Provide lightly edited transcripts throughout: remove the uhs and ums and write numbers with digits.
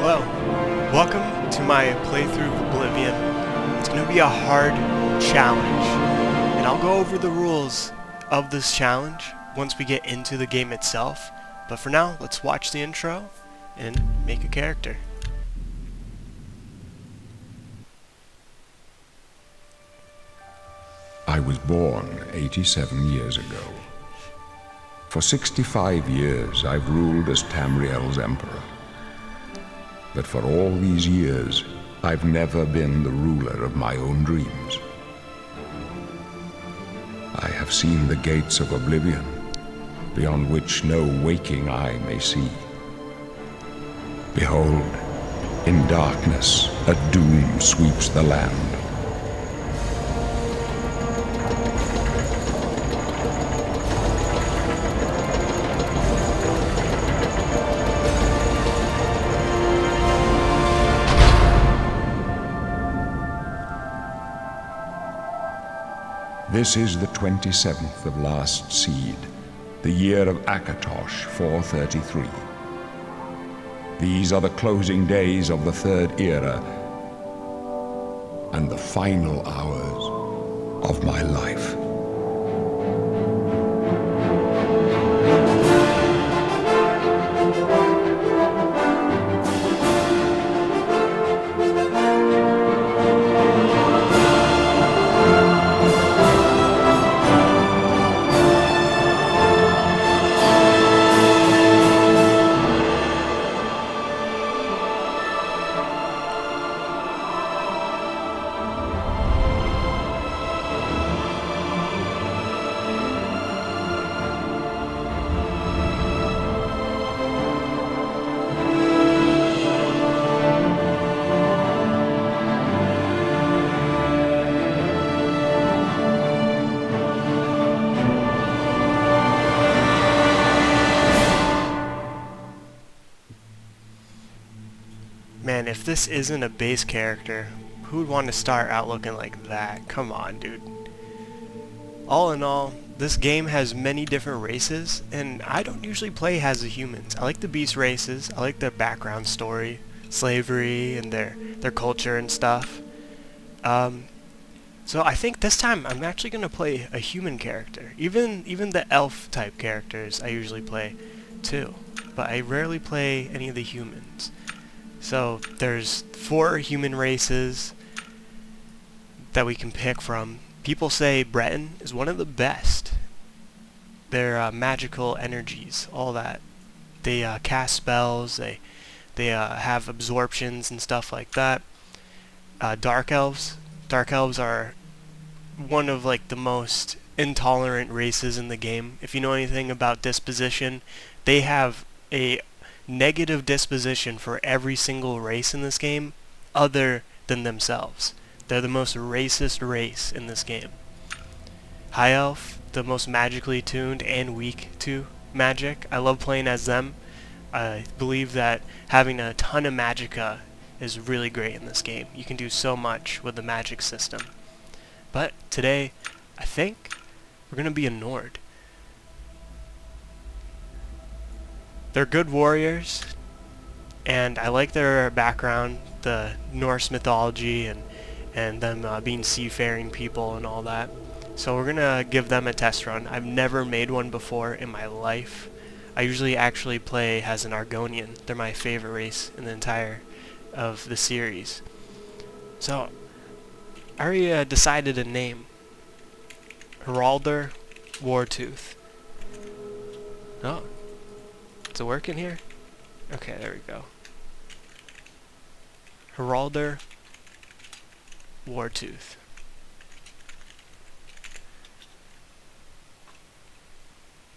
Hello, welcome to my playthrough of Oblivion. It's going to be a hard challenge, and I'll go over the rules of this challenge once we get into the game itself. But for now, let's watch the intro and make a character. I was born 87 years ago. For 65 years I've ruled as Tamriel's emperor. But for all these years, I've never been the ruler of my own dreams. I have seen the gates of Oblivion, beyond which no waking eye may see. Behold, in darkness, a doom sweeps the land. This is the 27th of last seed, the year of Akatosh 433. These are the closing days of the Third Era and the final hours of my life. Man, if this isn't a base character, who would want to start out looking like that? Come on, dude. All in all, this game has many different races, and I don't usually play as the humans. I like the beast races, I like their background story, slavery, and their culture and stuff. So I think this time I'm actually going to play a human character. Even the elf type characters I usually play too, but I rarely play any of the humans. So there's 4 human races that we can pick from. People say Breton is one of the best. Their magical energies, all that. They cast spells, they have absorptions and stuff like that. Dark elves are one of like the most intolerant races in the game. If you know anything about disposition, they have a negative disposition for every single race in this game other than themselves. They're the most racist race in this game. High Elf, the most magically tuned and weak to magic. I love playing as them. I believe that having a ton of magicka is really great in this game. You can do so much with the magic system. But today, I think we're going to be a Nord. They're good warriors, and I like their background, the Norse mythology and them being seafaring people and all that. So we're going to give them a test run. I've never made one before in my life. I usually actually play as an Argonian. They're my favorite race in the entire of the series. So I already decided a name. Heraldor Wartooth. Oh. Is it working here? Okay, there we go. Heraldor Wartooth.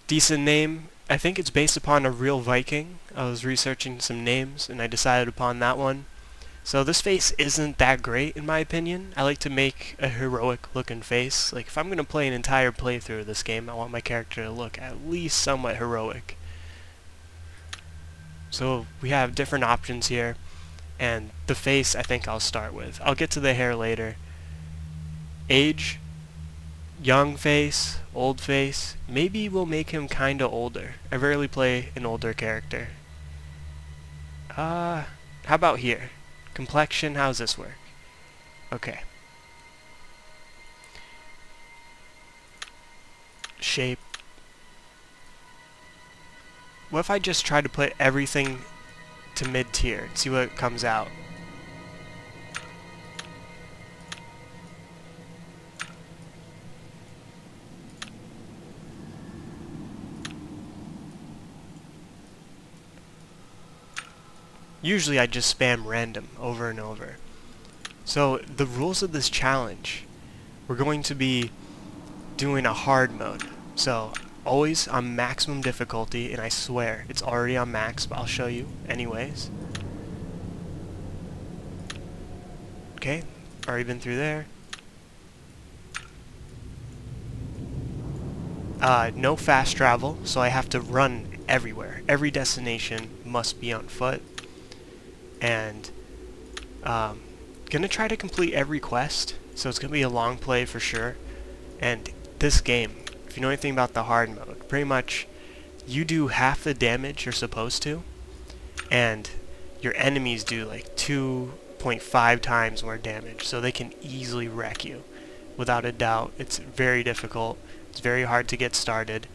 Decent name. I think it's based upon a real Viking. I was researching some names and I decided upon that one. So this face isn't that great in my opinion. I like to make a heroic looking face. Like if I'm going to play an entire playthrough of this game, I want my character to look at least somewhat heroic. So we have different options here, and the face I think I'll start with. I'll get to the hair later. Age, young face, old face. Maybe we'll make him kinda older. I rarely play an older character. I How about here? Complexion, how's this work? Okay. Shape. What if I just try to put everything to mid-tier and see what comes out? Usually I just spam random over and over. So the rules of this challenge, we're going to be doing a hard mode. So always on maximum difficulty, and I swear it's already on max, but I'll show you anyways. Okay, already been through there. No fast travel, so I have to run everywhere. Every destination must be on foot. And gonna try to complete every quest, so it's gonna be a long play for sure. And this game, if you know anything about the hard mode, pretty much you do half the damage you're supposed to, and your enemies do like 2.5 times more damage, so they can easily wreck you. Without a doubt, it's very difficult. It's very hard to get started.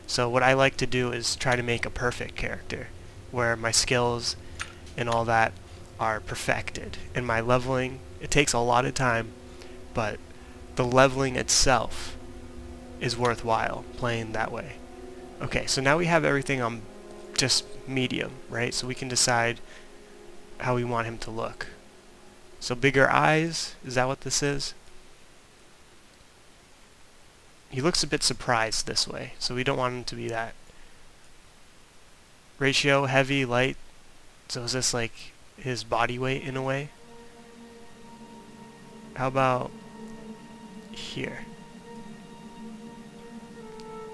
So what I like to do is try to make a perfect character, where my skills and all that are perfected. And my leveling, it takes a lot of time, but the leveling itself is worthwhile playing that way. Okay, so now we have everything on just medium, right? So we can decide how we want him to look. So bigger eyes, is that what this is? He looks a bit surprised this way, so we don't want him to be that. Ratio, heavy, light. So is this like his body weight in a way? How about here?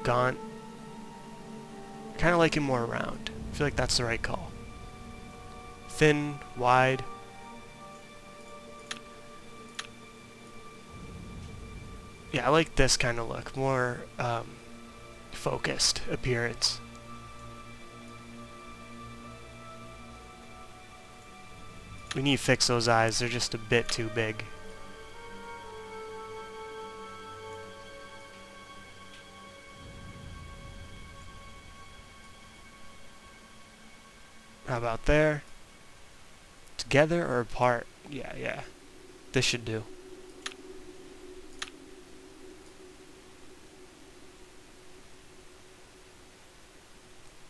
Gaunt. Kind of like him more round. I feel like that's the right call. Thin, wide. Yeah, I like this kind of look. More focused appearance. We need to fix those eyes. They're just a bit too big. How about there? Together or apart? Yeah. This should do.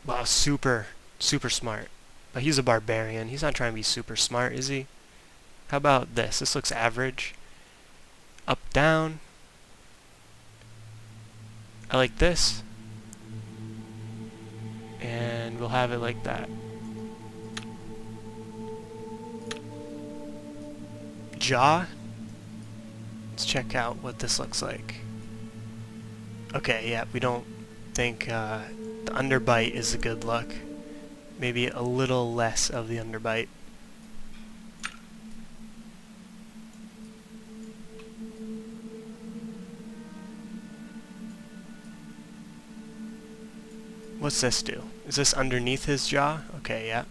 Wow, super smart. But he's a barbarian. He's not trying to be super smart, is he? How about this? This looks average. Up, down. I like this. And we'll have it like that. Jaw. Let's check out what this looks like. Okay, yeah, we don't think the underbite is a good look. Maybe a little less of the underbite. What's this do? Is this underneath his jaw? Okay, yeah.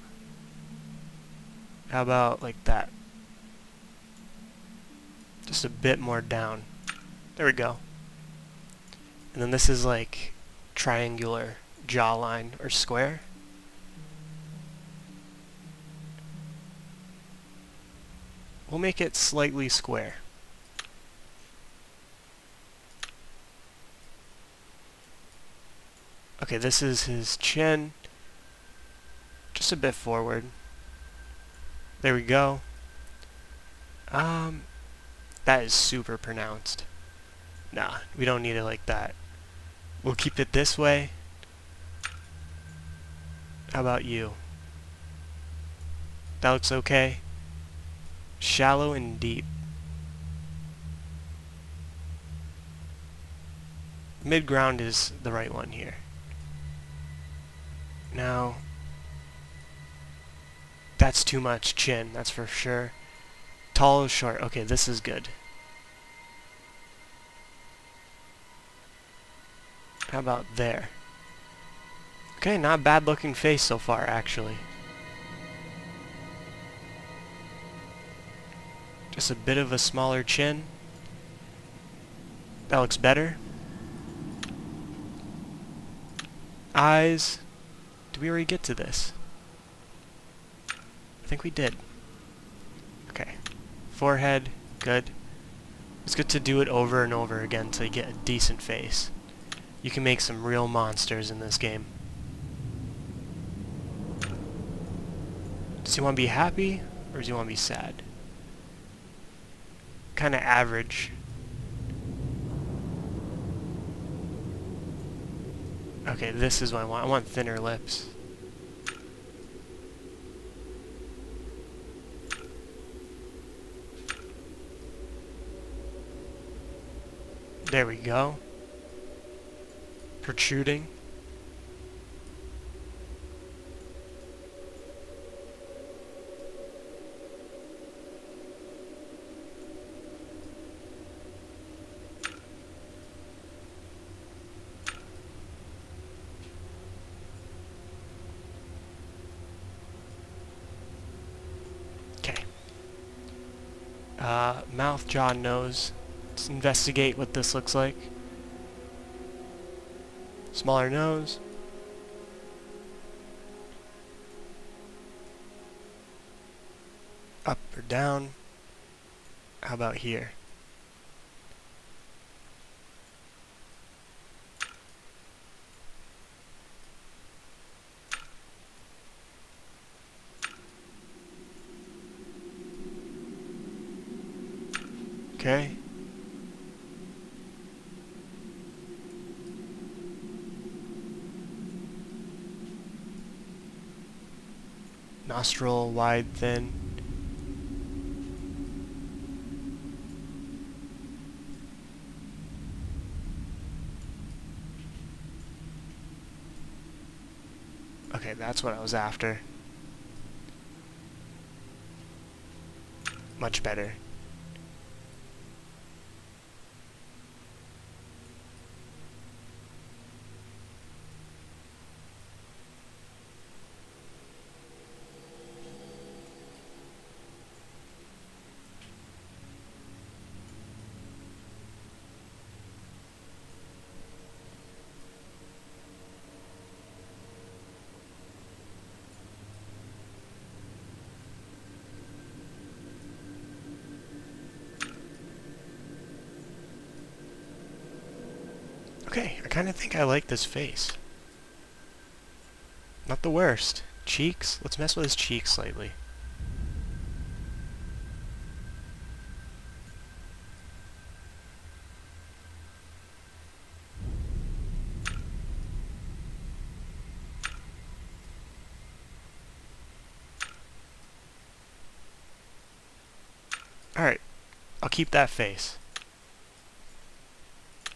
How about like that? Just a bit more down. There we go. And then this is like triangular jawline or square. We'll make it slightly square. Okay, this is his chin. Just a bit forward. There we go. That is super pronounced. Nah, we don't need it like that. We'll keep it this way. How about you? That looks okay. Shallow and deep. Mid-ground is the right one here. Now, that's too much chin, that's for sure. Tall or short? Okay, this is good. How about there? Okay, not a bad looking face so far, actually. Just a bit of a smaller chin. That looks better. Eyes. Did we already get to this? I think we did. Okay. Forehead. Good. It's good to do it over and over again until you get a decent face. You can make some real monsters in this game. Does he want to be happy, or does he want to be sad? Kind of average. Okay, this is what I want. I want thinner lips. There we go. Protruding. Okay. Mouth, jaw, nose. Let's investigate what this looks like. Smaller nose. Up or down. How about here? Okay. Nostril wide, thin. Okay, that's what I was after. Much better. Okay, I kind of think I like this face. Not the worst. Cheeks? Let's mess with his cheeks slightly. Alright, I'll keep that face.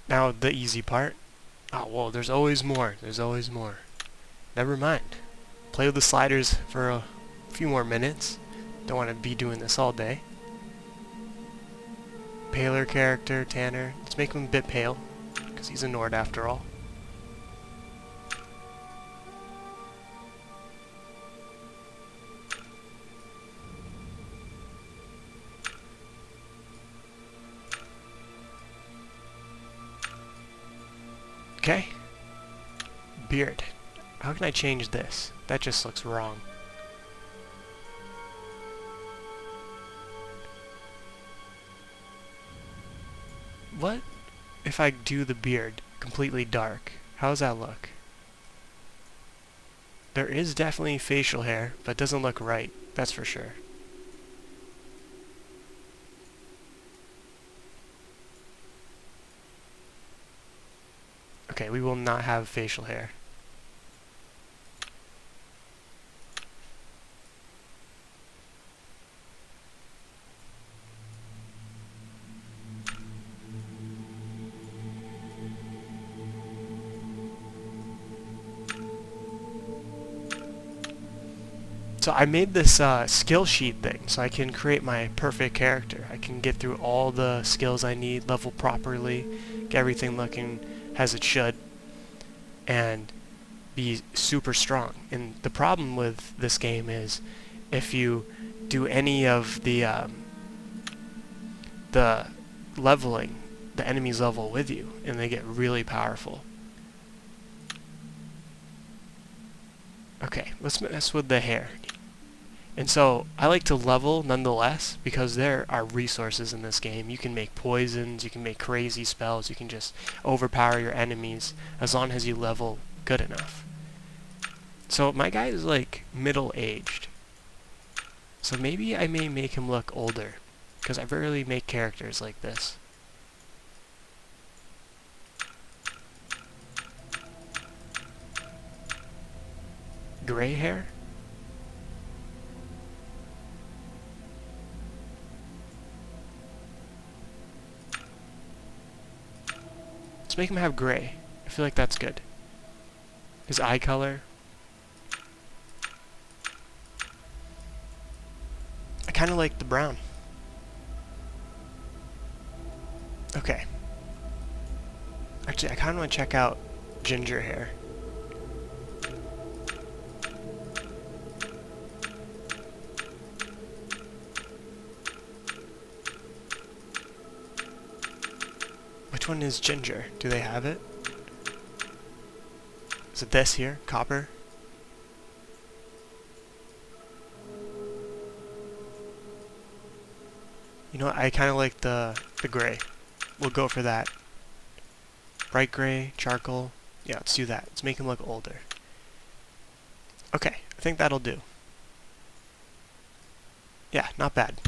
Now the easy part. Oh, well, there's always more. There's always more. Never mind. Play with the sliders for a few more minutes. Don't want to be doing this all day. Paler character, Tanner. Let's make him a bit pale, because he's a Nord after all. Okay. Beard. How can I change this? That just looks wrong. What if I do the beard completely dark? How does that look? There is definitely facial hair, but it doesn't look right. That's for sure. Okay, we will not have facial hair. So I made this skill sheet thing so I can create my perfect character. I can get through all the skills I need, level properly, get everything looking as it should, and be super strong. And the problem with this game is if you do any of the the leveling, the enemies level with you, and they get really powerful. Okay, let's mess with the hair. And so, I like to level nonetheless, because there are resources in this game. You can make poisons, you can make crazy spells, you can just overpower your enemies, as long as you level good enough. So, my guy is like middle-aged. So maybe I may make him look older, because I rarely make characters like this. Gray hair? Let's make him have gray. I feel like that's good. His eye color. I kind of like the brown. Okay. Actually, I kind of want to check out ginger hair. Which one is ginger? Do they have it? Is it this here? Copper? You know what? I kind of like the gray. We'll go for that. Bright gray, charcoal. Yeah, let's do that. Let's make him look older. Okay, I think that'll do. Yeah, not bad.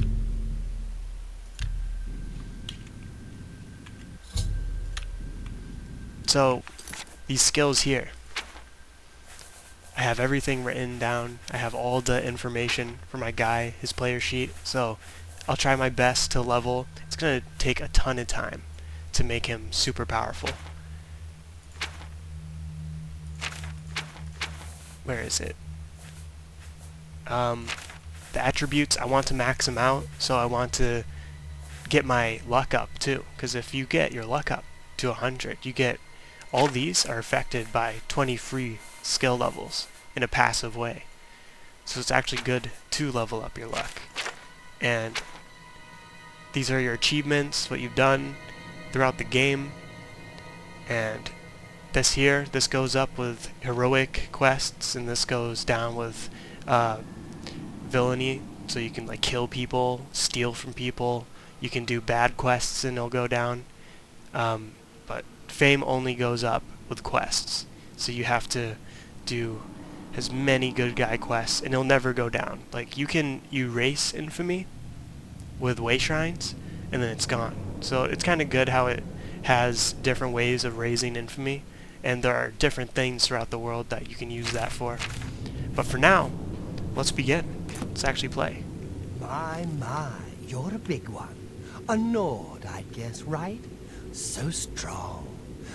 So, these skills here. I have everything written down. I have all the information for my guy, his player sheet. So, I'll try my best to level. It's going to take a ton of time to make him super powerful. Where is it? The attributes, I want to max them out, so I want to get my luck up too. Because if you get your luck up to 100, you get all these are affected by 20 free skill levels in a passive way. So it's actually good to level up your luck. And these are your achievements, what you've done throughout the game. And this here, this goes up with heroic quests, and this goes down with villainy. So you can like kill people, steal from people. You can do bad quests and it'll go down. But fame only goes up with quests. So you have to do as many good guy quests and it'll never go down. Like you can erase infamy with way shrines and then it's gone. So it's kind of good how it has different ways of raising infamy, and there are different things throughout the world that you can use that for. But for now, let's begin. Let's actually play. My, you're a big one. A Nord, I'd guess, right? So strong.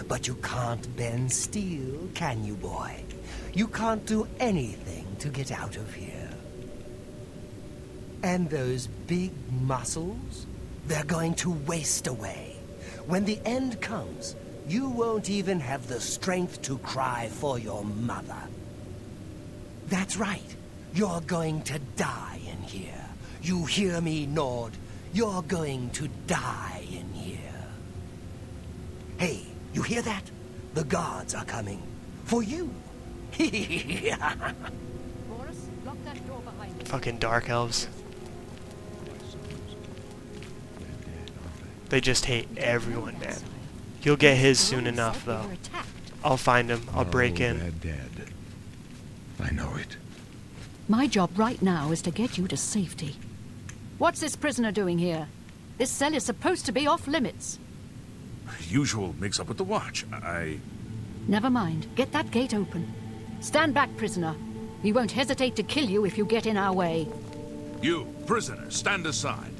But you can't bend steel, can you, boy? You can't do anything to get out of here. And those big muscles? They're going to waste away. When the end comes, you won't even have the strength to cry for your mother. That's right. You're going to die in here. You hear me, Nord? You're going to die in here. Hey, you hear that? The guards are coming. For you. Boris, lock that door behind you. Fucking dark elves. They just hate everyone, man. He'll get his soon enough, though. I'll find him. I'll break in. They're dead. I know it. My job right now is to get you to safety. What's this prisoner doing here? This cell is supposed to be off limits. Usual mix-up with the watch. Never mind. Get that gate open. Stand back, prisoner. We won't hesitate to kill you if you get in our way. You, prisoner, stand aside.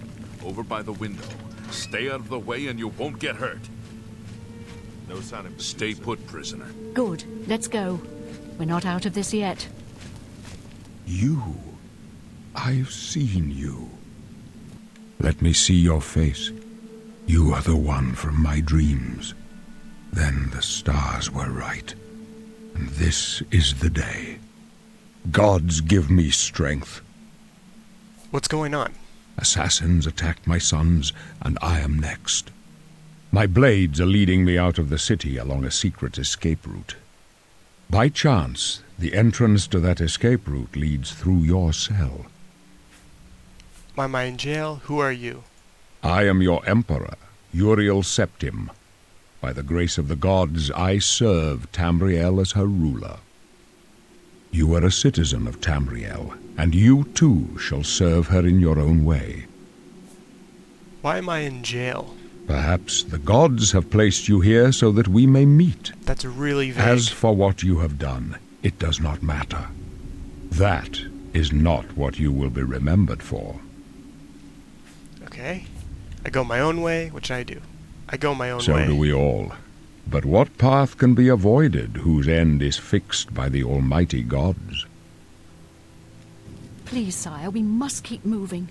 Over by the window. Stay out of the way and you won't get hurt. No sign of... Stay put, prisoner. Good. Let's go. We're not out of this yet. You. I've seen you. Let me see your face. You are the one from my dreams. Then the stars were right. And this is the day. Gods give me strength. What's going on? Assassins attacked my sons, and I am next. My blades are leading me out of the city along a secret escape route. By chance, the entrance to that escape route leads through your cell. Why am I in jail? Who are you? I am your emperor, Uriel Septim. By the grace of the gods, I serve Tamriel as her ruler. You are a citizen of Tamriel, and you too shall serve her in your own way. Why am I in jail? Perhaps the gods have placed you here so that we may meet. That's really vague. As for what you have done, it does not matter. That is not what you will be remembered for. Okay. I go my own way, which I do. I go my own way. So do we all. But what path can be avoided whose end is fixed by the almighty gods? Please, sire, we must keep moving.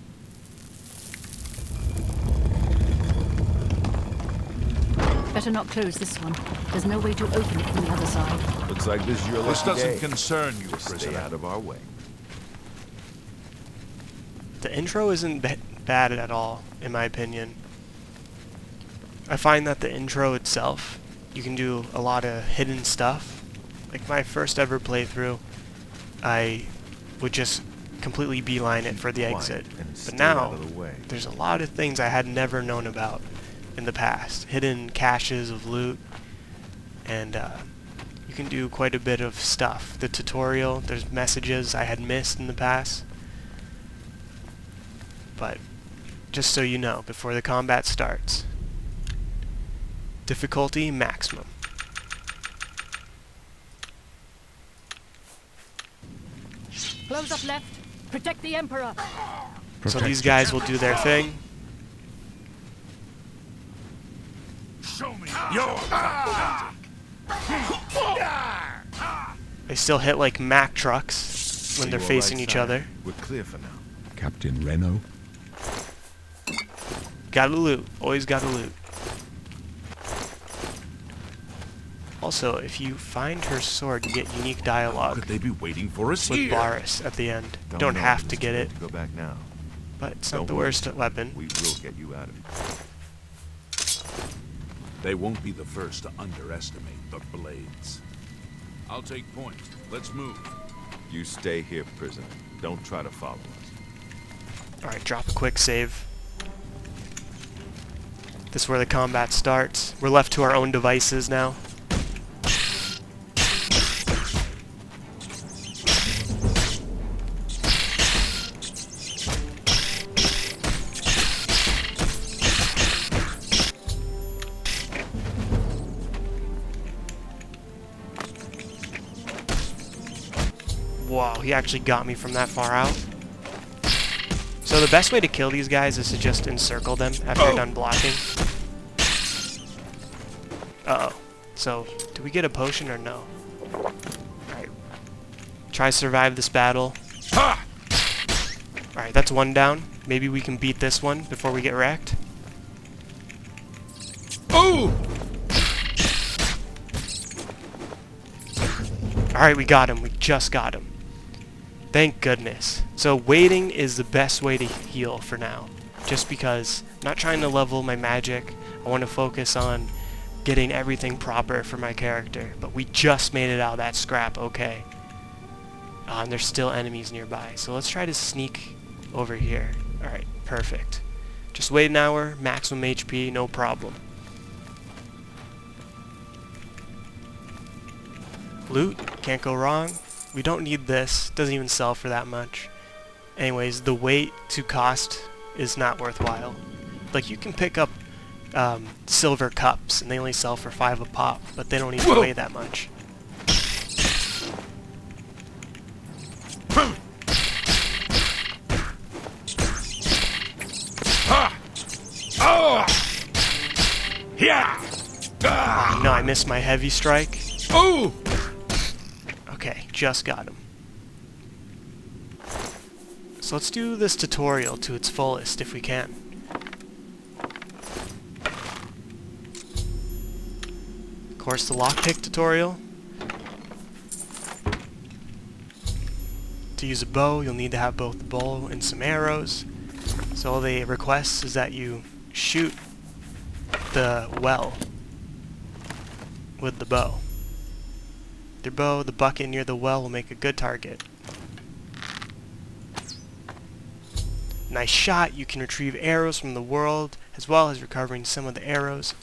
Better not close this one. There's no way to open it from the other side. Looks like this is your This lucky doesn't day. concern you, Just stay prisoner. out of our way. The intro isn't bad at all, in my opinion. I find that the intro itself, you can do a lot of hidden stuff. Like my first ever playthrough, I would just completely beeline it for the Quiet exit. and But stay now, out of the way. there's a lot of things I had never known about in the past. Hidden caches of loot, and you can do quite a bit of stuff. The tutorial, there's messages I had missed in the past. But just so you know, before the combat starts, difficulty maximum. Close up left. Protect the Emperor. So these guys will do their thing. Show me your They still hit like Mack trucks when they're You all facing right, each Sire? other. We're clear for now. Captain Reno? Gotta loot. Always gotta loot. Also, if you find her sword, you get unique Could dialogue they be waiting for us with here? Baris at the end. Don't know, have but to it's get too it, late to go back now. but it's Don't not the worry. worst weapon. We will get you out of here. They won't be the first to underestimate the blades. I'll take point. Let's move. You stay here, prisoner. Don't try to follow us. Alright, drop a quick save. This is where the combat starts. We're left to our own devices now. Wow, he actually got me from that far out. So the best way to kill these guys is to just encircle them after you're done blocking. Uh-oh. So, do we get a potion or no? Alright. Try to survive this battle. Alright, that's one down. Maybe we can beat this one before we get wrecked. Oh! Alright, we got him. We just got him. Thank goodness. So waiting is the best way to heal for now. Just because I'm not trying to level my magic. I want to focus on getting everything proper for my character. But we just made it out of that scrap, okay. And there's still enemies nearby. So let's try to sneak over here. Alright, perfect. Just wait an hour, maximum HP, no problem. Loot, can't go wrong. We don't need this, doesn't even sell for that much. Anyways, the weight to cost is not worthwhile. Like, you can pick up silver cups, and they only sell for 5 a pop, but they don't even weigh that much. Oh, no, I missed my heavy strike. Oh! Okay, just got him. So let's do this tutorial to its fullest if we can. Of course, the lockpick tutorial. To use a bow, you'll need to have both the bow and some arrows. So all they request is that you shoot the well with the bow. The bow, the bucket near the well will make a good target. Nice shot. You can retrieve arrows from the world as well as recovering some of the arrows,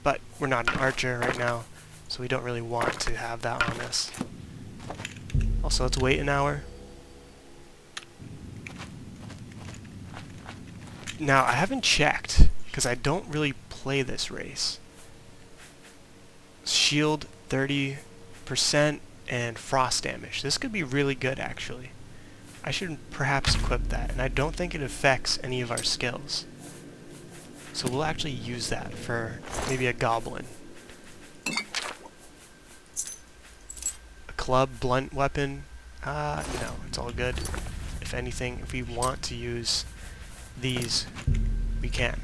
but we're not an archer right now, so we don't really want to have that on us. Also, let's wait an hour. Now, I haven't checked because I don't really play this race. Shield 30% and frost damage. This could be really good, actually. I should perhaps equip that, and I don't think it affects any of our skills. So we'll actually use that for maybe a goblin. A club, blunt weapon, no, it's all good. If anything, if we want to use these, we can.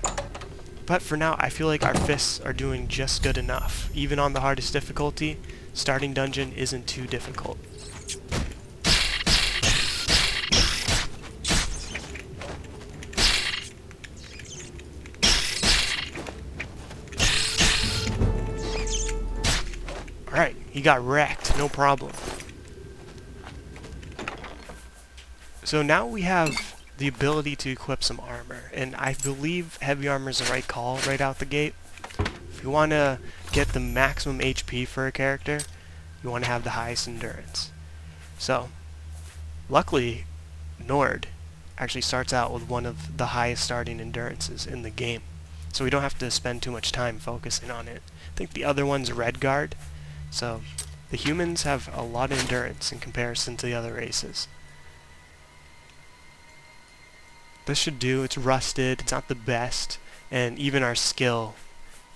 But for now, I feel like our fists are doing just good enough. Even on the hardest difficulty, starting dungeon isn't too difficult. Alright, he got wrecked, no problem. So now we have the ability to equip some armor, and I believe heavy armor is the right call right out the gate. If you want to get the maximum HP for a character, you want to have the highest endurance. So, luckily, Nord actually starts out with one of the highest starting endurances in the game, so we don't have to spend too much time focusing on it. I think the other one's Redguard, so the humans have a lot of endurance in comparison to the other races. This should do. It's rusted, it's not the best, and even our skill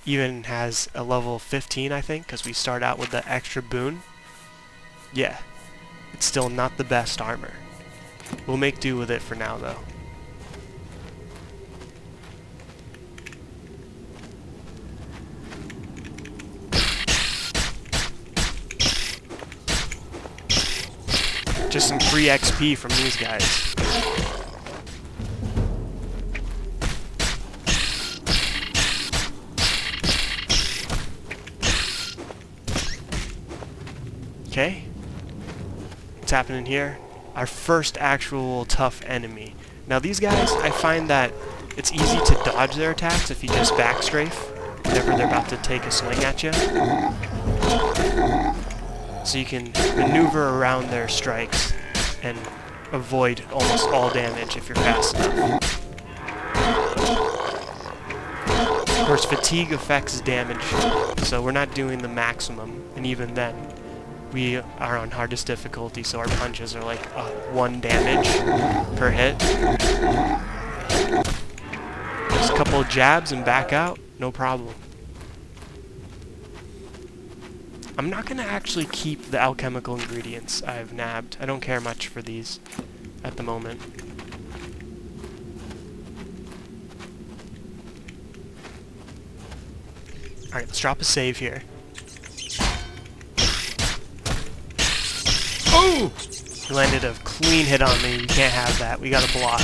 even has a level 15, I think, because we start out with the extra boon. Yeah, it's still not the best armor. We'll make do with it for now, though. Just some free XP from these guys. Okay, what's happening here? Our first actual tough enemy. Now these guys, I find that it's easy to dodge their attacks if you just backstrafe whenever they're about to take a swing at you. So you can maneuver around their strikes and avoid almost all damage if you're fast enough. Of course, fatigue affects damage, so we're not doing the maximum, and even then, we are on hardest difficulty, so our punches are like 1 damage per hit. Just a couple of jabs and back out, no problem. I'm not going to actually keep the alchemical ingredients I've nabbed. I don't care much for these at the moment. Alright, let's drop a save here. Oh! He landed a clean hit on me. We can't have that. We gotta block.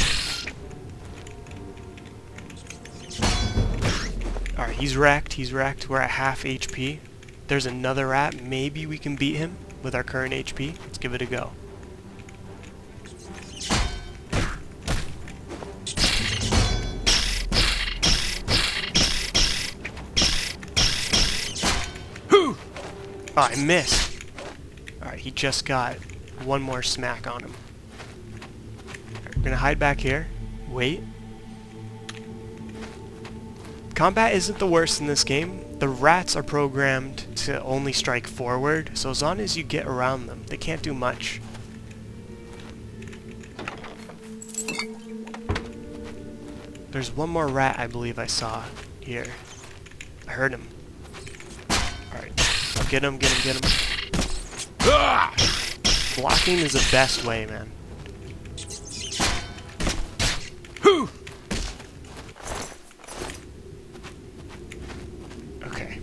Alright, he's wrecked. He's wrecked. We're at half HP. There's another rat. Maybe we can beat him with our current HP. Let's give it a go. Oh, I missed. Alright, he just got one more smack on him. Right, we're gonna hide back here. Wait. Combat isn't the worst in this game. The rats are programmed to only strike forward, so as long as you get around them, they can't do much. There's one more rat I believe I saw here. I heard him. Alright, get him, get him, get him. Ah! Blocking is the best way, man. Okay.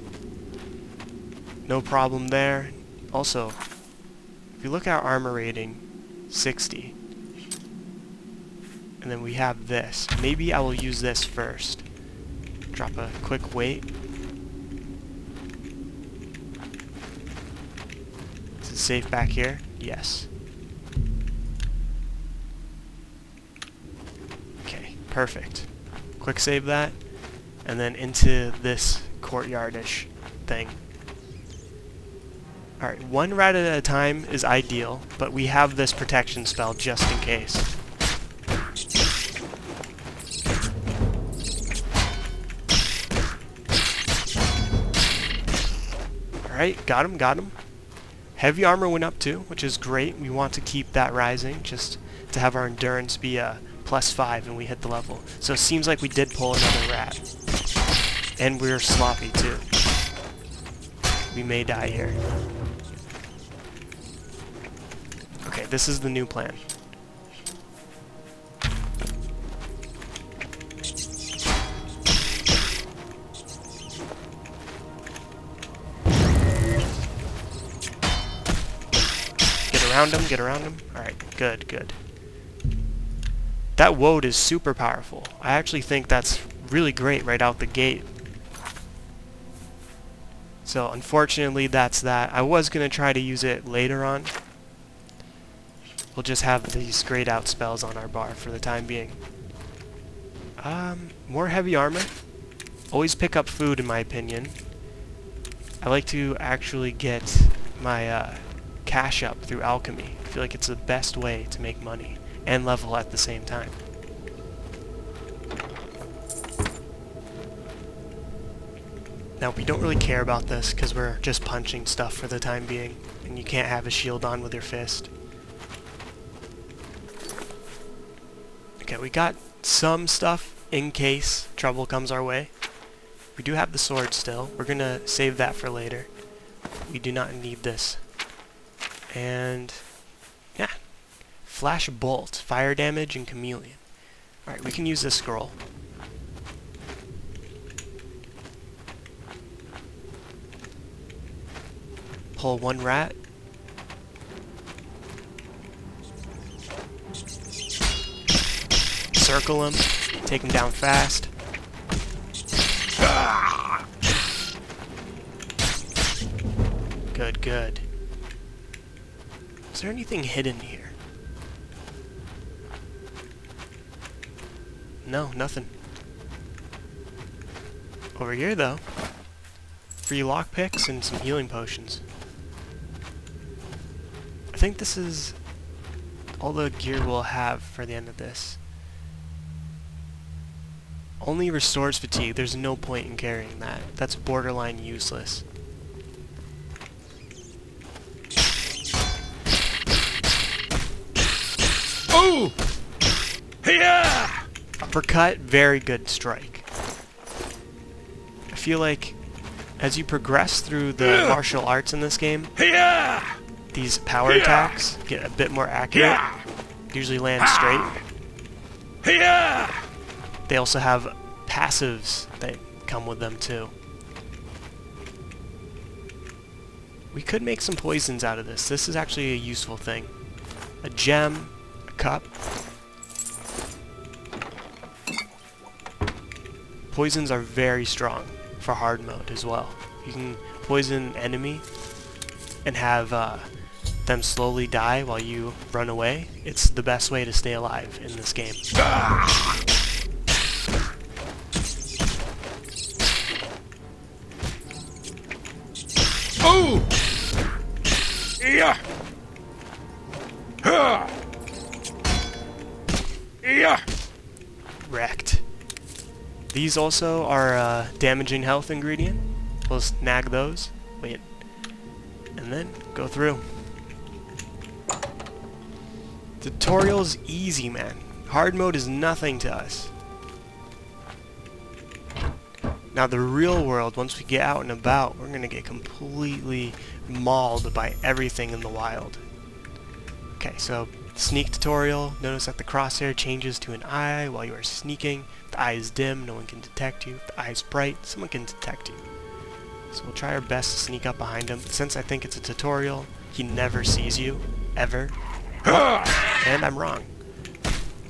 No problem there. Also, if you look at our armor rating, 60. And then we have this. Maybe I will use this first. Drop a quick weight. Is it safe back here? Yes. Okay, perfect. Quick save that. And then into this courtyardish thing. Alright, one rat at a time is ideal, but we have this protection spell just in case. Alright, got him. Heavy armor went up too, which is great. We want to keep that rising, just to have our endurance be +5 and we hit the level. So it seems like we did pull another rat. And we're sloppy too. We may die here. Okay, this is the new plan. Get around him. Alright, good. That woad is super powerful. I actually think that's really great right out the gate. So unfortunately that's that. I was going to try to use it later on. We'll just have these grayed out spells on our bar for the time being. More heavy armor. Always pick up food in my opinion. I like to actually get my cash up through alchemy. I feel like it's the best way to make money and level at the same time. Now we don't really care about this because we're just punching stuff for the time being, and you can't have a shield on with your fist. Okay, we got some stuff in case trouble comes our way. We do have the sword still. We're gonna save that for later. We do not need this. And yeah, flash bolt, fire damage, and chameleon. Alright, we can use this scroll. Pull one rat. Circle him. Take him down fast. Good. Is there anything hidden here? No, nothing. Over here, though. Free lockpicks and some healing potions. I think this is all the gear we'll have for the end of this. Only restores fatigue. There's no point in carrying that. That's borderline useless. Oh! Yeah! Uppercut, very good strike. I feel like as you progress through the martial arts in this game, these power attacks get a bit more accurate. Usually land straight. They also have passives that come with them too. We could make some poisons out of this. This is actually a useful thing. A gem, a cup. Poisons are very strong for hard mode as well. You can poison an enemy and have them slowly die while you run away. It's the best way to stay alive in this game. Oh! Yeah! Yeah! Wrecked. These also are a damaging health ingredient. We'll snag those. Wait. And then go through. Tutorial's easy, man. Hard mode is nothing to us. Now the real world, once we get out and about, we're gonna get completely mauled by everything in the wild. Okay, so sneak tutorial. Notice that the crosshair changes to an eye while you are sneaking. If the eye is dim, no one can detect you. If the eye is bright, someone can detect you. So we'll try our best to sneak up behind him. Since I think it's a tutorial, he never sees you, ever. And I'm wrong.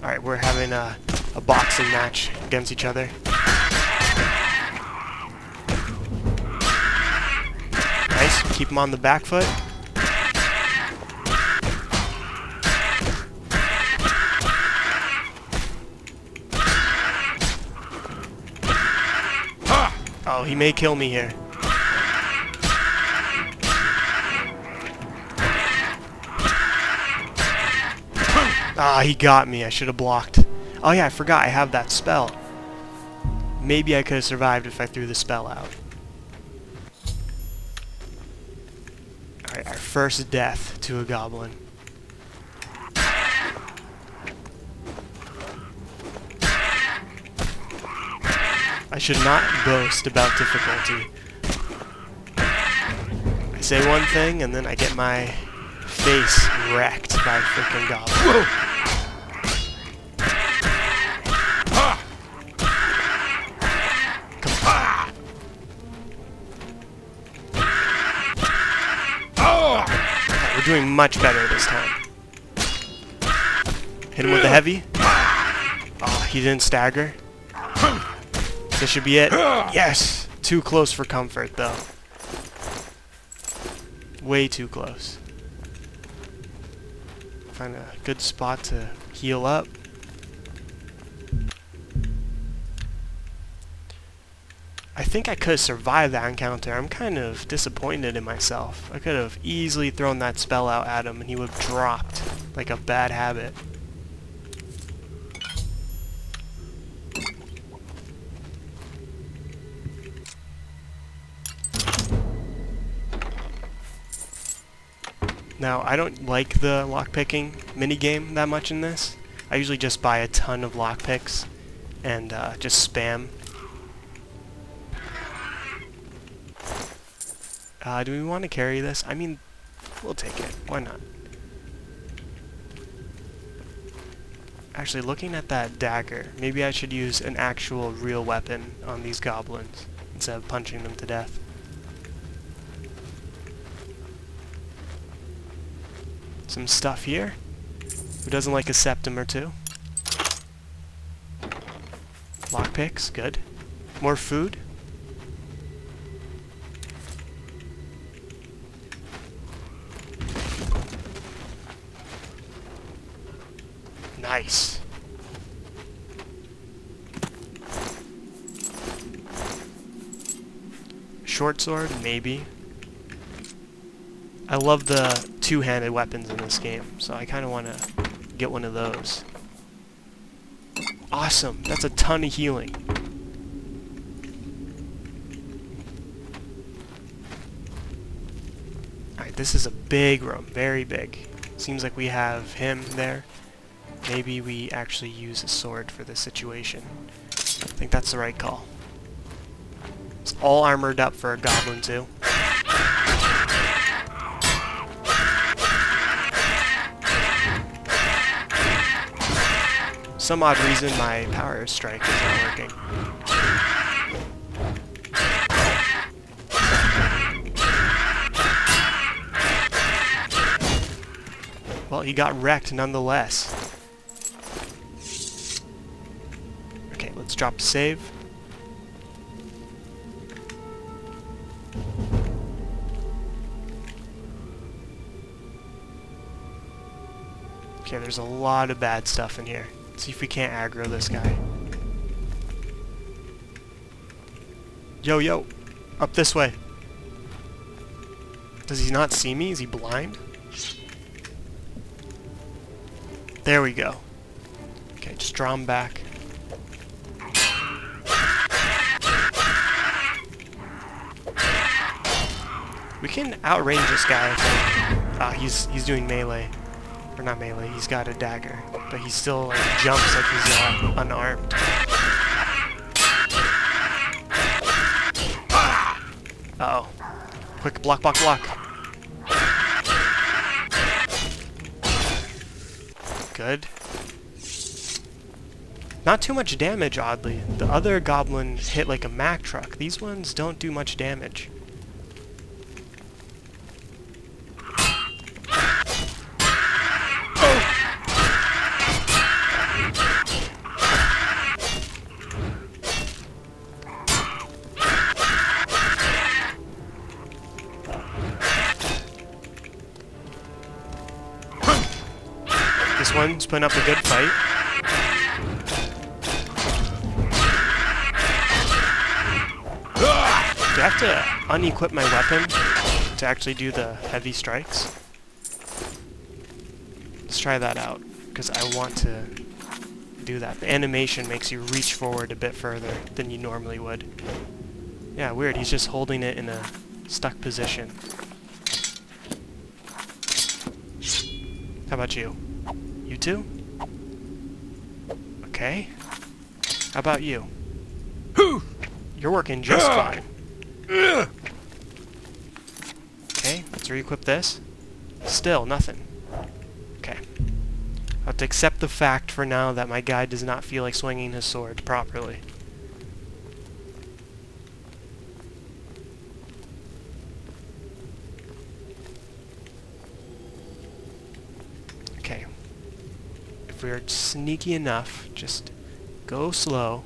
Alright, we're having a boxing match against each other. Nice, keep him on the back foot. Oh, he may kill me here. Ah, he got me. I should have blocked. Oh yeah, I forgot I have that spell. Maybe I could have survived if I threw the spell out. Alright, our first death to a goblin. I should not boast about difficulty. I say one thing and then I get my face wrecked by a freaking goblin. Whoa. We're doing much better this time. Hit him with the heavy. Oh, he didn't stagger. This should be it. Yes! Too close for comfort, though. Way too close. Find a good spot to heal up. I think I could have survived that encounter. I'm kind of disappointed in myself. I could have easily thrown that spell out at him and he would have dropped like a bad habit. Now, I don't like the lockpicking minigame that much in this. I usually just buy a ton of lockpicks and just spam. Do we want to carry this? I mean, we'll take it. Why not? Actually, looking at that dagger, maybe I should use an actual real weapon on these goblins instead of punching them to death. Some stuff here. Who doesn't like a septum or two? Lockpicks, good. More food. Nice. Short sword, maybe. I love the two-handed weapons in this game, so I kind of want to get one of those. Awesome! That's a ton of healing. Alright, this is a big room, very big. Seems like we have him there. Maybe we actually use a sword for this situation. I think that's the right call. It's all armored up for a goblin too. Some odd reason my power strike is not working. Well, he got wrecked nonetheless. Okay, let's drop save. Okay, there's a lot of bad stuff in here. Let's see if we can't aggro this guy. Yo, yo! Up this way! Does he not see me? Is he blind? There we go. Okay, just draw him back. We can outrange this guy, I think. Ah, he's doing melee. Or not melee, he's got a dagger. But he still like jumps like he's unarmed. Uh-oh. Quick, block, block, block. Good. Not too much damage, oddly. The other goblin hit like a Mack truck. These ones don't do much damage. This one's putting up a good fight. Do I have to unequip my weapon to actually do the heavy strikes? Let's try that out, because I want to do that. The animation makes you reach forward a bit further than you normally would. Yeah, weird. He's just holding it in a stuck position. How about you? You too? Okay. How about you? You're working just fine. Okay, let's re-equip this. Still, nothing. Okay. I have to accept the fact for now that my guy does not feel like swinging his sword properly. Okay. If we're sneaky enough, just go slow.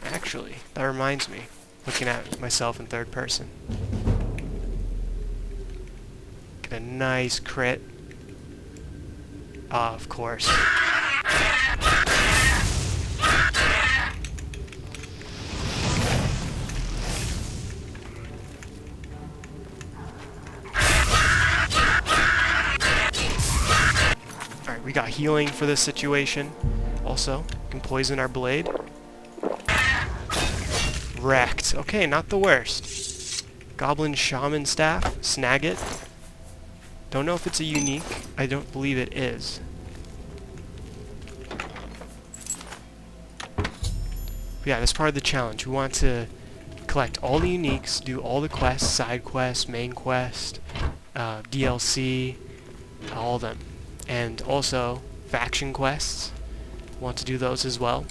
Actually, that reminds me, looking at myself in third person. Get a nice crit. Ah, of course. Alright, we got healing for this situation. Also, can poison our blade. Wrecked. Okay, not the worst. Goblin Shaman Staff. Snag it. Don't know if it's a unique. I don't believe it is. But yeah, that's part of the challenge. We want to collect all the uniques, do all the quests, side quests, main quest, DLC, all of them. And also, faction quests. Want to do those as well.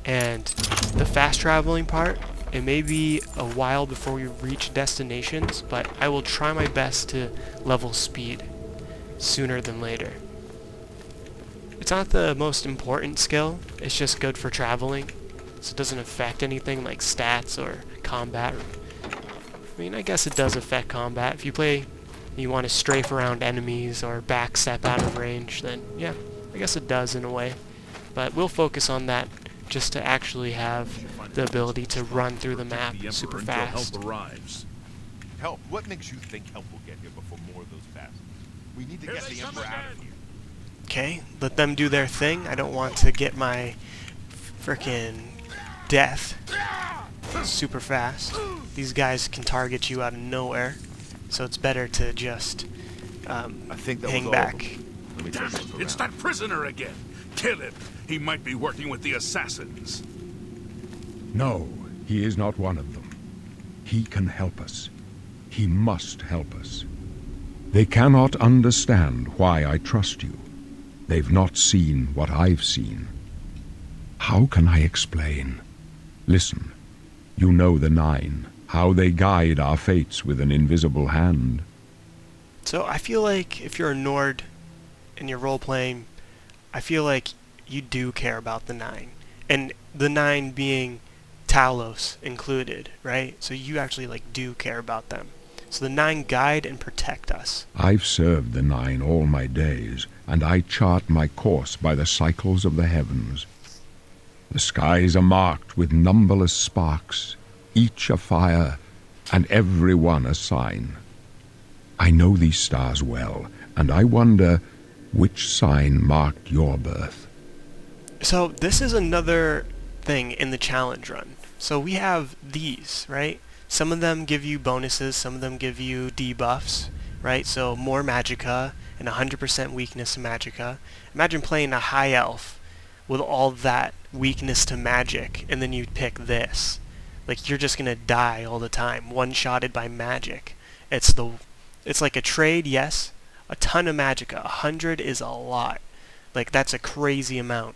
And the fast traveling part, it may be a while before we reach destinations, but I will try my best to level speed sooner than later. It's not the most important skill, it's just good for traveling, so it doesn't affect anything like stats or combat. I mean, I guess it does affect combat. If you play, you want to strafe around enemies or backstep out of range, then yeah, I guess it does in a way. But we'll focus on that just to actually have the ability to run through the map super fast. Help arrives. Help? What makes you think help will get here before more of those bastards? We need to get the Emperor out of here. Okay, let them do their thing. I don't want to get my frickin' death super fast. These guys can target you out of nowhere, so it's better to just I think that hang was all of back. them. Let me Damn take a it! look It's around. that prisoner again. Kill him. He might be working with the assassins. No, he is not one of them. He can help us. He must help us. They cannot understand why I trust you. They've not seen what I've seen. How can I explain? Listen, you know the Nine, how they guide our fates with an invisible hand. So I feel like if you're a Nord and you're role-playing, I feel like you do care about the Nine. And the Nine being Talos included, right? So you actually do care about them. So the Nine guide and protect us. I've served the Nine all my days, and I chart my course by the cycles of the heavens. The skies are marked with numberless sparks, each a fire, and every one a sign. I know these stars well, and I wonder which sign marked your birth. So this is another thing in the challenge run. So we have these, right? Some of them give you bonuses, some of them give you debuffs, right? So more magicka and 100% weakness to magicka. Imagine playing a high elf with all that weakness to magic, and then you pick this. Like, you're just gonna die all the time, one-shotted by magic. It's like a trade, yes, a ton of magicka. 100 is a lot. Like, that's a crazy amount.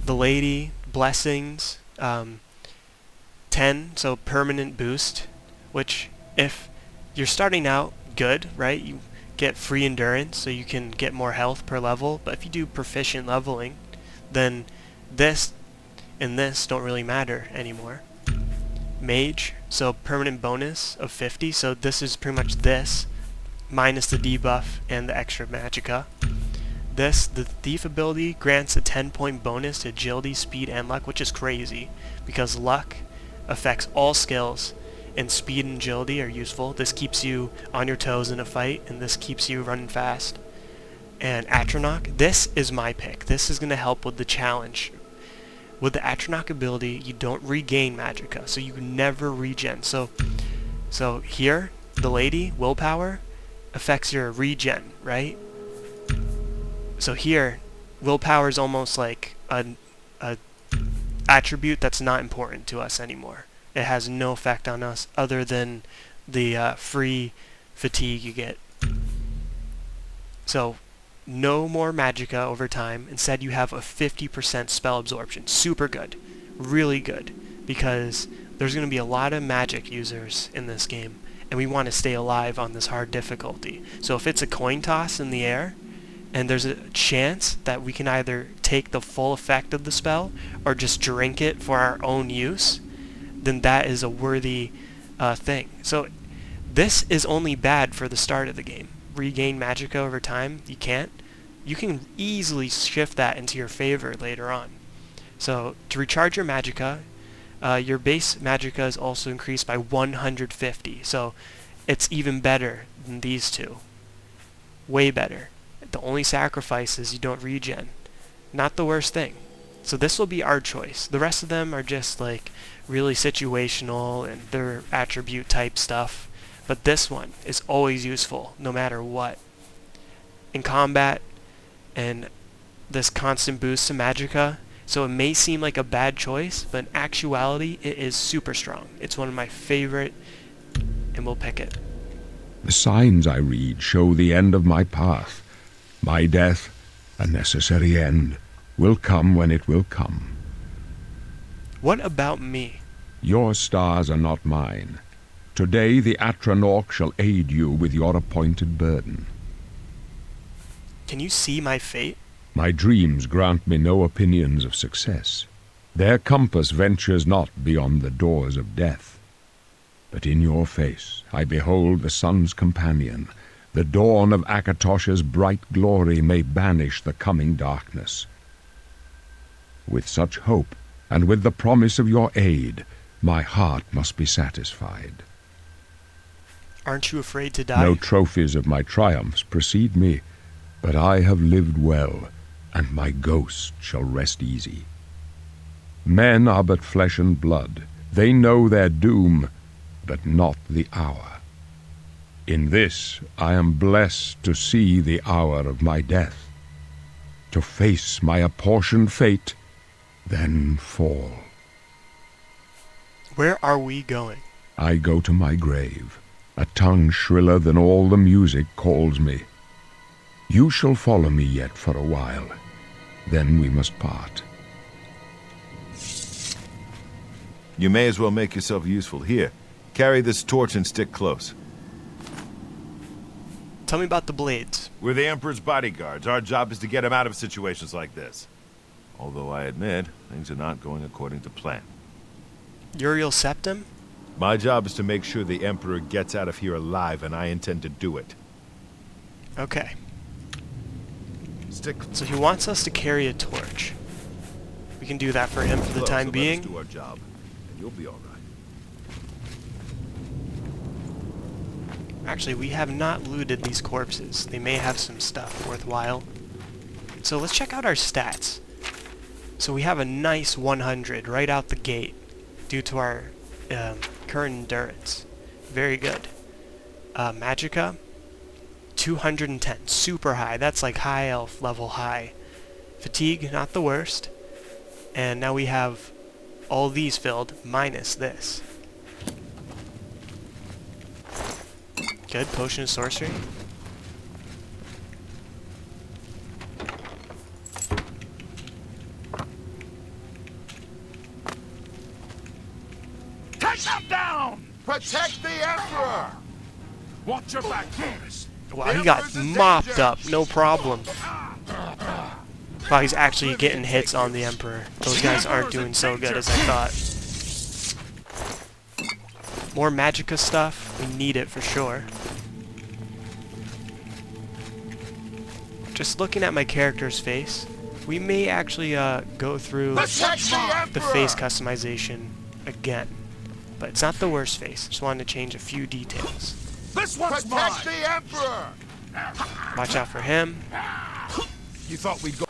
The lady, blessings, 10, so permanent boost, which if you're starting out good, right, you get free endurance, so you can get more health per level, but if you do proficient leveling, then this and this don't really matter anymore. Mage, so permanent bonus of 50, so this is pretty much this, minus the debuff and the extra magicka. This, the Thief ability, grants a 10-point bonus to agility, speed, and luck, which is crazy, because luck affects all skills, and speed and agility are useful. This keeps you on your toes in a fight, and this keeps you running fast. And Atronach, this is my pick. This is going to help with the challenge. With the Atronach ability, you don't regain magicka, so you never regen. So here, the lady, willpower, affects your regen, right? So here, willpower is almost like a attribute that's not important to us anymore. It has no effect on us other than the free fatigue you get. So no more magicka over time. Instead, you have a 50% spell absorption. Super good. Really good. Because there's going to be a lot of magic users in this game, and we want to stay alive on this hard difficulty. So if it's a coin toss in the air, and there's a chance that we can either take the full effect of the spell or just drink it for our own use, then that is a worthy thing. So this is only bad for the start of the game. Regain magicka over time, you can't. You can easily shift that into your favor later on. So to recharge your magicka, your base magicka is also increased by 150. So it's even better than these two. Way better. The only sacrifice is you don't regen. Not the worst thing. So this will be our choice. The rest of them are just like really situational and they're attribute type stuff. But this one is always useful no matter what. In combat and this constant boost to magicka. So it may seem like a bad choice, but in actuality it is super strong. It's one of my favorite, and we'll pick it. The signs I read show the end of my path. My death, a necessary end, will come when it will come. What about me? Your stars are not mine. Today the Atronach shall aid you with your appointed burden. Can you see my fate? My dreams grant me no opinions of success. Their compass ventures not beyond the doors of death. But in your face I behold the sun's companion. The dawn of Akatosh's bright glory may banish the coming darkness. With such hope, and with the promise of your aid, my heart must be satisfied. Aren't you afraid to die? No trophies of my triumphs precede me, but I have lived well, and my ghost shall rest easy. Men are but flesh and blood. They know their doom, but not the hour. In this I am blessed to see the hour of my death, to face my apportioned fate, then fall. Where are we going? I go to my grave. A tongue shriller than all the music calls me. You shall follow me yet for a while, then we must part. You may as well make yourself useful. Here, carry this torch and stick close. Tell me about the blades. We're the Emperor's bodyguards. Our job is to get him out of situations like this. Although I admit, things are not going according to plan. Uriel Septim? My job is to make sure the Emperor gets out of here alive, and I intend to do it. Okay. Stick. So he wants us to carry a torch. We can do that for him for the time being. Let us do our job, and you'll be all right. Actually, we have not looted these corpses. They may have some stuff worthwhile. So let's check out our stats. So we have a nice 100 right out the gate due to our current endurance. Very good. Magicka, 210. Super high. That's like high elf level high. Fatigue, not the worst. And now we have all these filled minus this. Good. Potion of sorcery. Take them down! Protect the Emperor! Watch your back, Boris. Wow, he got mopped up. No problem. Wow, he's actually getting hits on the Emperor. Those guys aren't doing so good as I thought. More magicka stuff. We need it for sure. just looking at my character's face, we may actually go through the face customization again. But it's not the worst face. Just wanted to change a few details. This one's mine! Protect the Emperor! Watch out for him. You thought we'd go...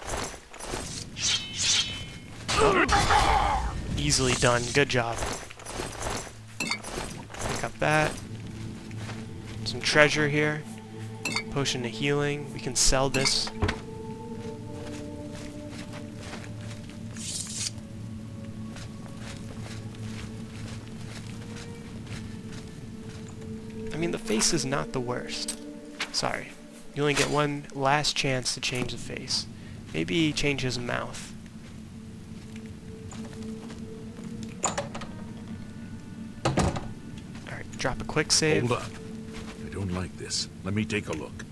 Easily done. Good job. Pick up that. Some treasure here. Potion of healing. We can sell this. I mean, the face is not the worst. Sorry. You only get one last chance to change the face. Maybe change his mouth. Alright, drop a quick save. Hold up. I don't like this. Let me take a look.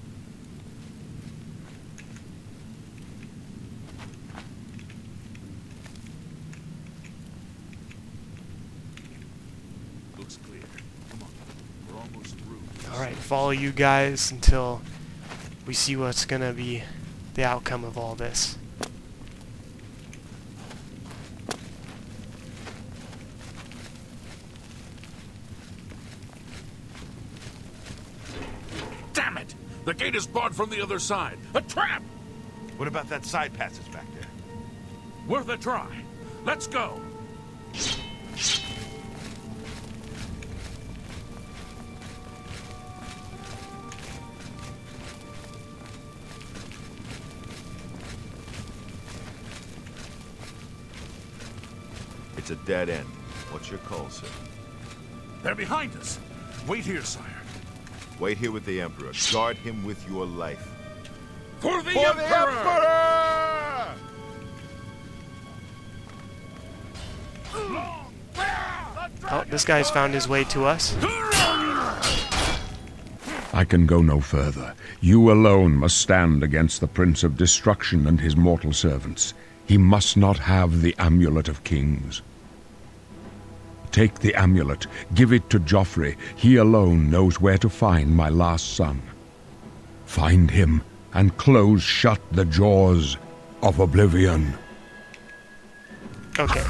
Looks clear. Come on. We're almost through. Alright, follow you guys until we see what's gonna be the outcome of all this. Damn it! The gate is barred from the other side. A trap! What about that side passage back there? Worth a try. Let's go. It's a dead end. What's your call, sir? They're behind us. Wait here, sire. Wait here with the Emperor. Guard him with your life. For the Emperor! Oh, this guy's found his way to us. I can go no further. You alone must stand against the Prince of Destruction and his mortal servants. He must not have the Amulet of Kings. Take the amulet, give it to Joffrey. He alone knows where to find my last son. Find him and close shut the jaws of Oblivion. Okay.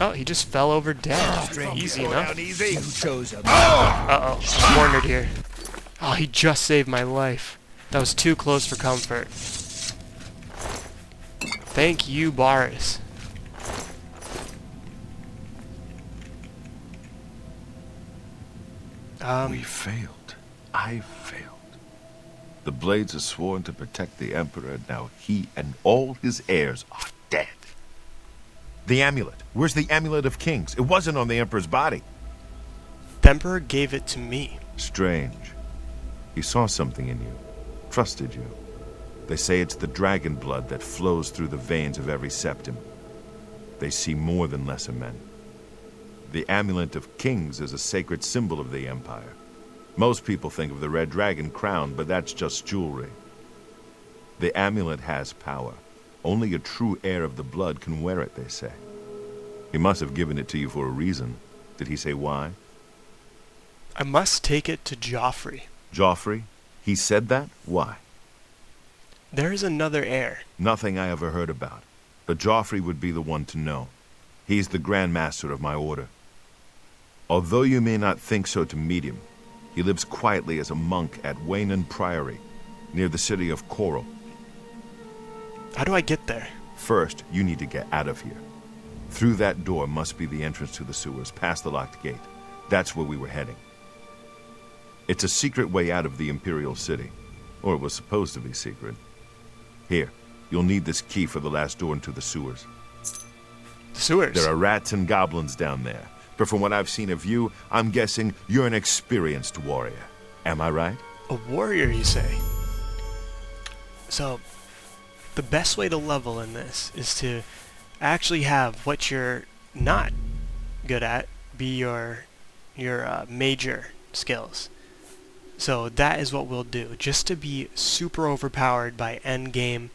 Oh, he just fell over dead. Easy enough. You chose a Uh-oh, I'm cornered here. Oh, he just saved my life. That was too close for comfort. Thank you, Boris. We failed. I failed. The Blades are sworn to protect the Emperor. Now he and all his heirs are dead. The amulet. Where's the Amulet of Kings? It wasn't on the Emperor's body. The Emperor gave it to me. Strange. He saw something in you. Trusted you. They say it's the dragon blood that flows through the veins of every septim. They see more than lesser men. The Amulet of Kings is a sacred symbol of the Empire. Most people think of the red dragon crown, but that's just jewelry. The amulet has power. Only a true heir of the blood can wear it, they say. He must have given it to you for a reason. Did he say why? I must take it to Joffrey. Joffrey? He said that? Why? There is another heir. Nothing I ever heard about. But Joffrey would be the one to know. He's the Grand Master of my order. Although you may not think so to meet him, he lives quietly as a monk at Waynon Priory, near the city of Coral. How do I get there? First, you need to get out of here. Through that door must be the entrance to the sewers, past the locked gate. That's where we were heading. It's a secret way out of the Imperial City. Or it was supposed to be secret. Here, you'll need this key for the last door into the sewers. The sewers? There are rats and goblins down there. But from what I've seen of you, I'm guessing you're an experienced warrior. Am I right? A warrior, you say? So, the best way to level in this is to actually have what you're not good at be your major skills. So that is what we'll do, just to be super overpowered by endgame,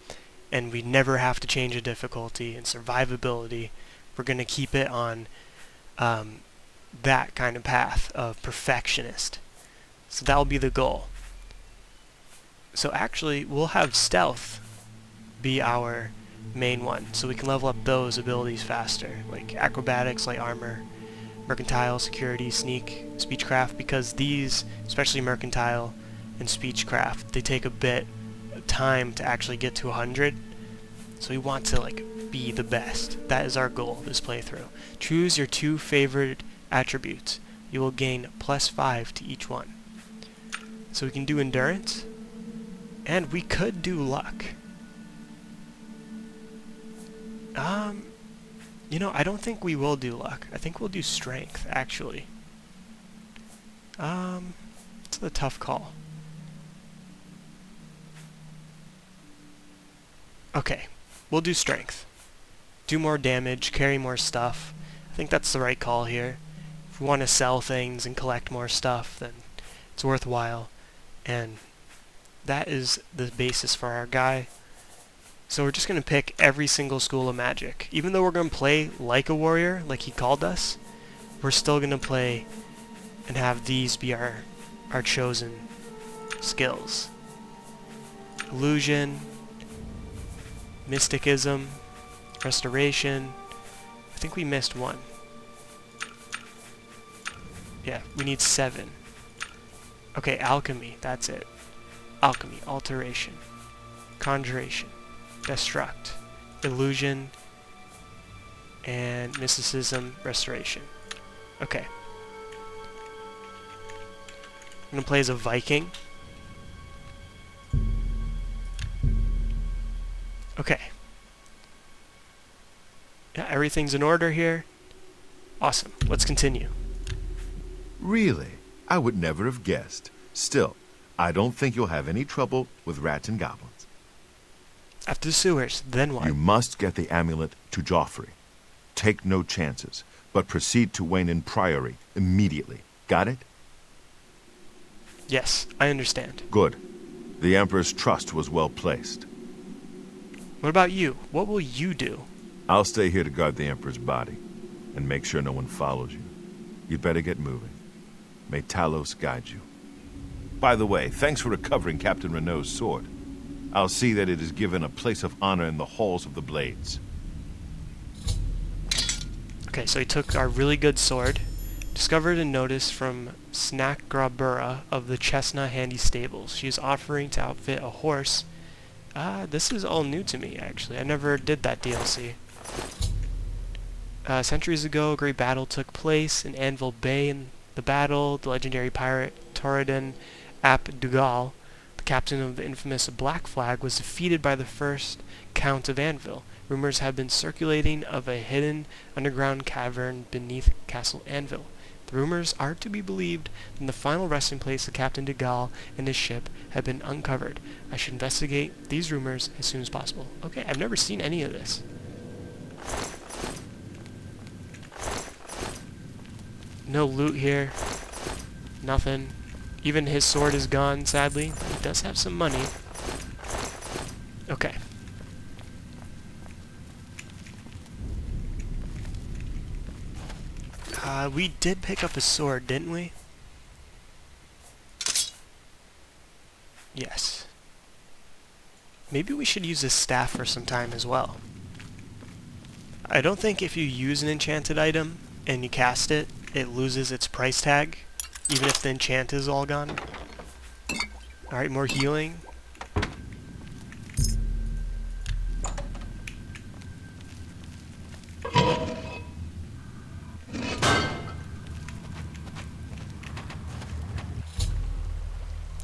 and we never have to change the difficulty and survivability. We're going to keep it on that kind of path of perfectionist. So that'll be the goal. So actually, we'll have stealth be our main one, so we can level up those abilities faster, like acrobatics, light armor, mercantile, security, sneak, speechcraft, because these, especially mercantile and speechcraft, they take a bit of time to actually get to 100. So we want to like be the best. That is our goal this playthrough. Choose your 2 favorite attributes. You will gain +5 to each one. So we can do endurance, and we could do luck. You know, I don't think we will do luck. I think we'll do strength, actually. It's a tough call. Okay, we'll do strength. Do more damage, carry more stuff. I think that's the right call here. If we want to sell things and collect more stuff, then it's worthwhile. And that is the basis for our guy. So we're just going to pick every single school of magic. Even though we're going to play like a warrior, like he called us, we're still going to play and have these be our chosen skills. Illusion, mysticism, restoration. I think we missed one. Yeah, we need 7. Okay, alchemy, that's it. Alchemy, alteration, conjuration, destruct, illusion, and mysticism, restoration. Okay. I'm gonna play as a Viking. Okay. Yeah, everything's in order here. Awesome. Let's continue. Really? I would never have guessed. Still, I don't think you'll have any trouble with rats and goblins. After the sewers, then what? You must get the amulet to Joffrey. Take no chances, but proceed to Wayne Priory immediately. Got it? Yes, I understand. Good. The Emperor's trust was well placed. What about you? What will you do? I'll stay here to guard the Emperor's body, and make sure no one follows you. You'd better get moving. May Talos guide you. By the way, thanks for recovering Captain Renault's sword. I'll see that it is given a place of honor in the halls of the Blades. Okay, so he took our really good sword. Discovered a notice from Snackgrabura of the Chestnut Handy Stables. She is offering to outfit a horse. This is all new to me, actually. I never did that DLC. Centuries ago, a great battle took place in Anvil Bay. In the battle, the legendary pirate Torridon Ap Dugal, the captain of the infamous Black Flag, was defeated by the first Count of Anvil. Rumors have been circulating of a hidden underground cavern beneath Castle Anvil. The rumors are to be believed that the final resting place of Captain Dugal and his ship had been uncovered. I should investigate these rumors as soon as possible. Okay, I've never seen any of this. No loot here. Nothing. Even his sword is gone, sadly. He does have some money. Okay. We did pick up a sword, didn't we? Yes. Maybe we should use this staff for some time as well. I don't think if you use an enchanted item and you cast it, it loses its price tag, even if the enchant is all gone. Alright, more healing.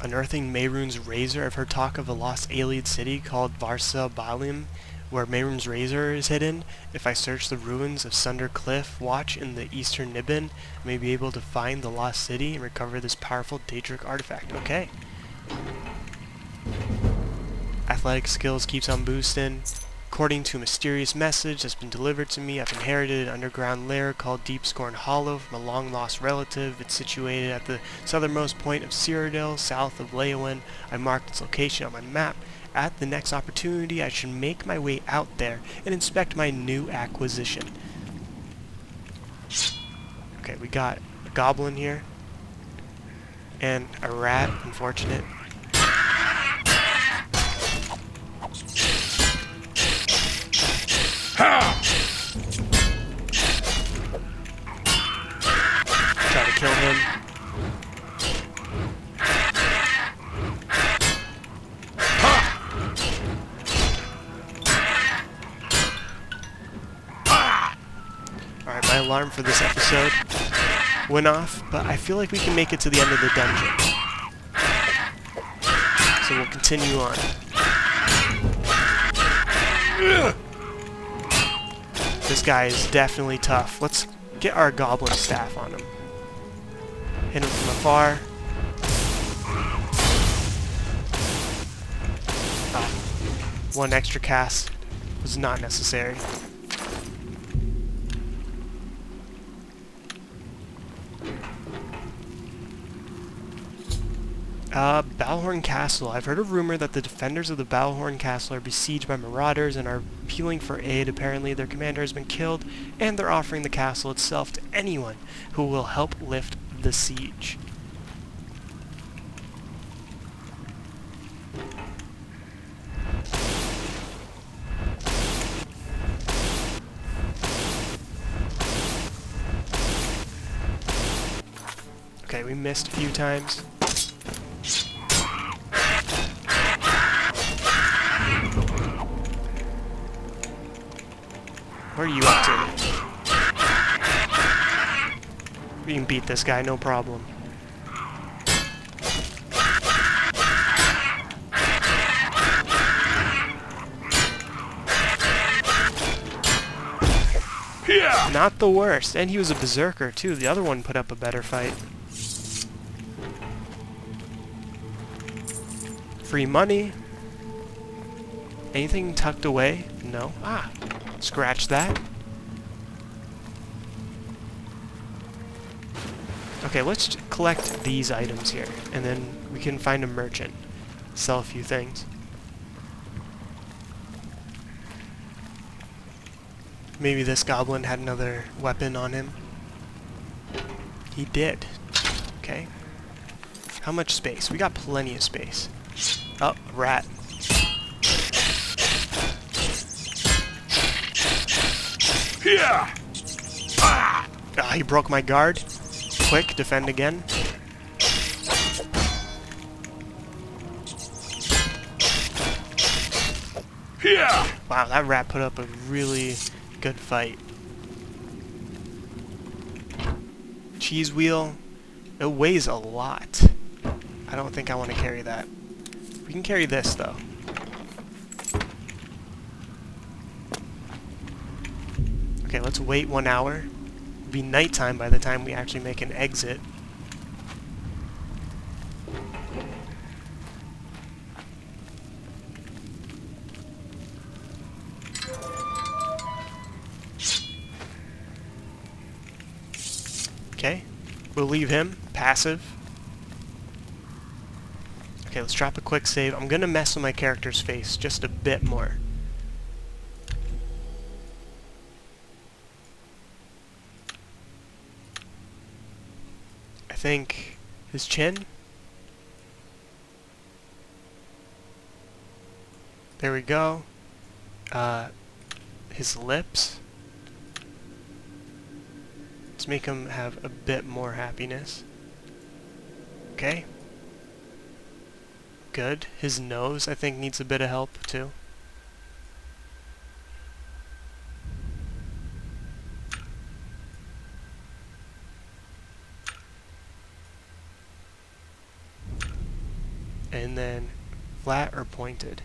Unearthing Mehrunes' razor. I've heard talk of a lost Aelid city called Varsa Balim, where Mehrunes' razor is hidden. If I search the ruins of Sunder Cliff Watch in the eastern Nibbin, I may be able to find the lost city and recover this powerful Daedric artifact. Okay. Athletic skills keeps on boosting. According to a mysterious message that's been delivered to me, I've inherited an underground lair called Deep Scorn Hollow from a long-lost relative. It's situated at the southernmost point of Cyrodiil, south of Leyawen. I marked its location on my map. At the next opportunity, I should make my way out there and inspect my new acquisition. Okay, we got a goblin here. And a rat, unfortunate. my alarm for this episode went off, but I feel like we can make it to the end of the dungeon. So we'll continue on. This guy is definitely tough. Let's get our goblin staff on him. Hit him from afar. One extra cast was not necessary. Balhorn Castle. I've heard a rumor that the defenders of the Balhorn Castle are besieged by marauders and are appealing for aid. Apparently their commander has been killed, and they're offering the castle itself to anyone who will help lift the siege. Okay, we missed a few times. What are you up to? We can beat this guy, no problem. Yeah. Not the worst. And he was a berserker, too. The other one put up a better fight. Free money. Anything tucked away? No. Ah. Scratch that. Okay, let's collect these items here, and then we can find a merchant. Sell a few things. Maybe this goblin had another weapon on him. He did. Okay. How much space? We got plenty of space. Oh, rat. Yeah. Ah, he broke my guard. Quick, defend again. Yeah. Wow, that rat put up a really good fight. Cheese wheel. It weighs a lot. I don't think I want to carry that. We can carry this, though. Okay, let's wait 1 hour. It'll be nighttime by the time we actually make an exit. Okay, we'll leave him passive. Okay, let's drop a quick save. I'm gonna mess with my character's face just a bit more. I think his chin. There we go. His lips. Let's make him have a bit more happiness. Okay. Good. His nose, I think, needs a bit of help, too. And then flat or pointed.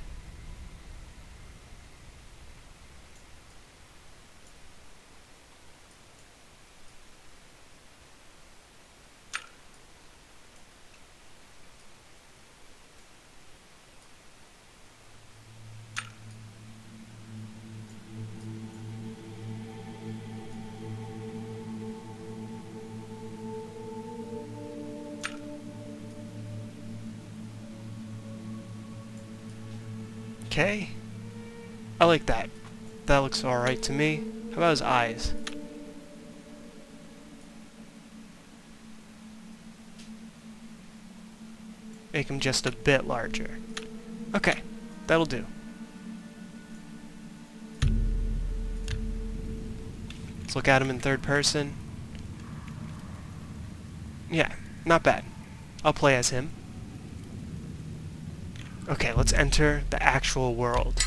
Okay. I like that. That looks alright to me. How about his eyes? Make him just a bit larger. Okay. That'll do. Let's look at him in third person. Yeah, not bad. I'll play as him. Okay, let's enter the actual world.